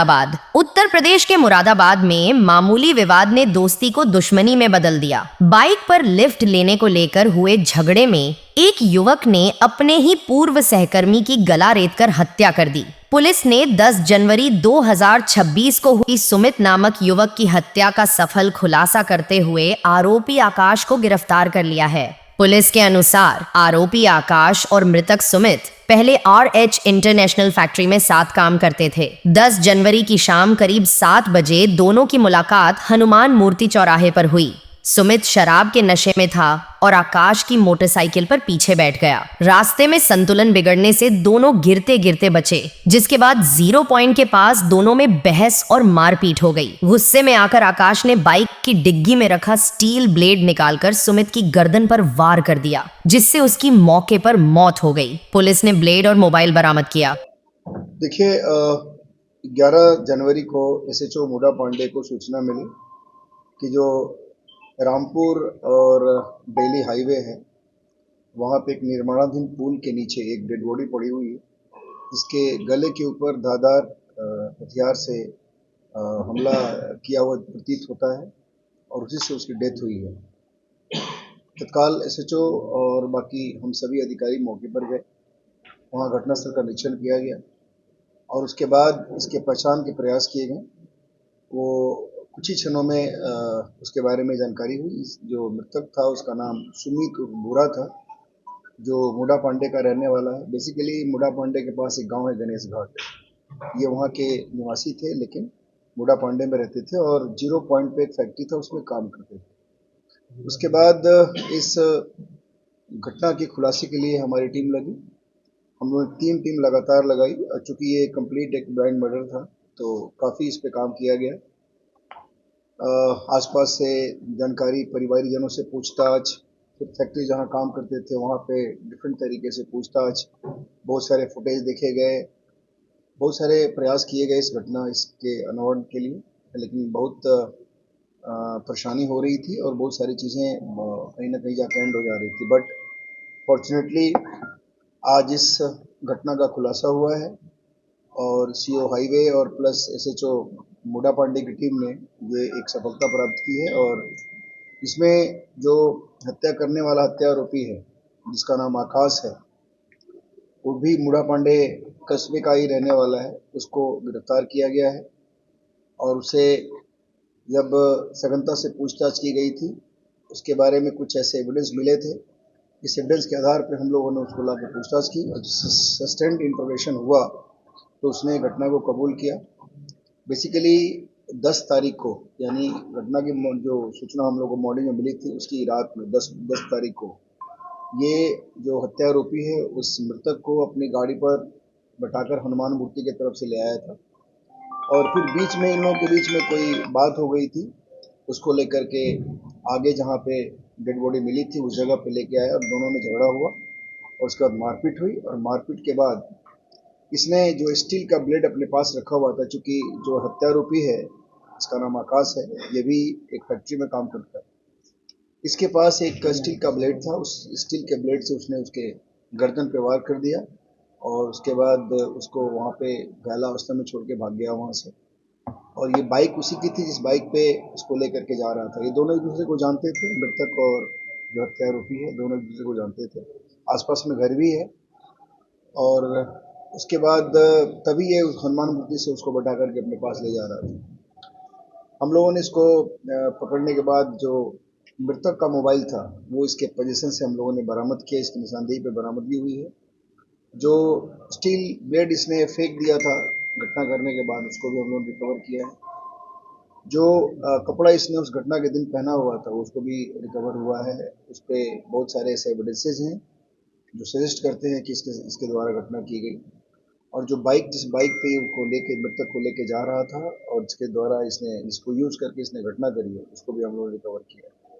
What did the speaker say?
मुरादाबाद। उत्तर प्रदेश के मुरादाबाद में मामूली विवाद ने दोस्ती को दुश्मनी में बदल दिया। बाइक पर लिफ्ट लेने को लेकर हुए झगड़े में एक युवक ने अपने ही पूर्व सहकर्मी की गला रेतकर हत्या कर दी। पुलिस ने 10 जनवरी 2026 को हुई सुमित नामक युवक की हत्या का सफल खुलासा करते हुए आरोपी आकाश को गिरफ्तार कर लिया है। पुलिस के अनुसार आरोपी आकाश और मृतक सुमित पहले RH इंटरनेशनल फैक्ट्री में साथ काम करते थे। 10 जनवरी की शाम करीब 7 बजे दोनों की मुलाकात हनुमान मूर्ति चौराहे पर हुई। सुमित शराब के नशे में था और आकाश की मोटरसाइकिल पर पीछे बैठ गया। रास्ते में संतुलन बिगड़ने से दोनों गिरते गिरते बचे, जिसके बाद 0 पॉइंट के पास दोनों में बहस और मारपीट हो गई। गुस्से में आकर आकाश ने बाइक की डिग्गी में रखा स्टील ब्लेड निकालकर सुमित की गर्दन पर वार कर दिया, जिससे उसकी मौके पर मौत हो गई। पुलिस ने ब्लेड और मोबाइल बरामद किया। देखिए, 11 जनवरी को SHO मुडा पांडे को सूचना मिली कि जो रामपुर और दिल्ली हाईवे है, वहाँ पे एक निर्माणाधीन पुल के नीचे एक डेड बॉडी पड़ी हुई है, जिसके गले के ऊपर धारदार हथियार से हमला किया हुआ प्रतीत होता है और उसी से उसकी डेथ हुई है। तत्काल SHO और बाकी हम सभी अधिकारी मौके पर गए, वहाँ घटनास्थल का निरीक्षण किया गया और उसके बाद इसके पहचान के प्रयास किए गए। वो कुछ ही क्षणों में उसके बारे में जानकारी हुई। जो मृतक था उसका नाम सुमित बुरा था, जो मुडा पांडे का रहने वाला है। बेसिकली मुडा पांडे के पास एक गांव है गणेश घाट, ये वहाँ के निवासी थे, लेकिन मुडा पांडे में रहते थे और 0 पॉइंट पे एक फैक्ट्री था, उसमें काम करते थे। उसके बाद इस घटना के खुलासे के लिए हमारी टीम लगी। हम लोगों ने 3 टीम लगातार लगाई। चूँकि ये कंप्लीट एक ब्लाइंड मर्डर था, तो काफ़ी इस पे काम किया गया। आसपास से जानकारी, परिवारीजनों से पूछताछ, फिर फैक्ट्री जहाँ काम करते थे वहाँ पे डिफरेंट तरीके से पूछताछ, बहुत सारे फुटेज देखे गए, बहुत सारे प्रयास किए गए इसके अनावरण के लिए, लेकिन बहुत परेशानी हो रही थी और बहुत सारी चीज़ें कहीं ना कहीं जाके एंड हो जा रही थी। बट फॉर्चुनेटली आज इस घटना का खुलासा हुआ है और CO हाईवे और प्लस SHO मुडा पांडे की टीम ने ये एक सफलता प्राप्त की है। और इसमें जो हत्या करने वाला हत्या आरोपी है, जिसका नाम आकाश है, वो भी मुडा पांडे कस्बे का ही रहने वाला है। उसको गिरफ्तार किया गया है और उसे जब सघनता से पूछताछ की गई थी, उसके बारे में कुछ ऐसे एविडेंस मिले थे। इस एविडेंस के आधार पर हम लोगों ने उसको लाकर पूछताछ की और सस्टेंड इंफॉर्मेशन हुआ तो उसने घटना को कबूल किया। बेसिकली 10 तारीख को, यानी घटना की जो सूचना हम लोग को मॉर्निंग में मिली थी, उसकी रात में 10 तारीख को ये जो हत्या आरोपी है उस मृतक को अपनी गाड़ी पर बैठाकर हनुमान मूर्ति की तरफ से ले आया था और फिर बीच में इन लोगों के बीच में कोई बात हो गई थी, उसको लेकर के आगे जहाँ पे डेड बॉडी मिली थी उस जगह पे लेके आया और दोनों में झगड़ा हुआ और उसके बाद मारपीट हुई। और मारपीट के बाद इसने जो स्टील का ब्लेड अपने पास रखा हुआ था, चूंकि जो हत्यारोपी है इसका नाम आकाश है, ये भी एक फैक्ट्री में काम करता है, इसके पास एक स्टील का ब्लेड था। उस स्टील के ब्लेड से उसने उसके गर्दन पे वार कर दिया और उसके बाद उसको वहाँ पे घायल अवस्था में छोड़ के भाग गया वहाँ से। और ये बाइक उसी की थी जिस बाइक पे उसको लेकर के जा रहा था। ये दोनों एक दूसरे को जानते थे, मृतक और जो हत्यारोपी है दोनों एक दूसरे को जानते थे। आसपास में घर भी है और उसके बाद तभी ये उस हनुमान मूर्ति से उसको बैठा करके अपने पास ले जा रहा था। हम लोगों ने इसको पकड़ने के बाद जो मृतक का मोबाइल था वो इसके पोजीशन से हम लोगों ने बरामद किया। इसकी निशानदेही पे बरामदगी हुई है। जो स्टील ब्लेड इसने फेंक दिया था घटना करने के बाद, उसको भी हम लोगों ने रिकवर किया है। जो कपड़ा इसने उस घटना के दिन पहना हुआ था उसको भी रिकवर हुआ है। उस पर बहुत सारे ऐसे एविडेंसेज हैं जो सजेस्ट करते हैं कि इसके द्वारा घटना की गई। और जो जिस बाइक पे उसको लेके मृतक को लेके जा रहा था और जिसके द्वारा जिसको यूज करके इसने घटना करी है, उसको भी हम लोगों ने रिकवर किया है।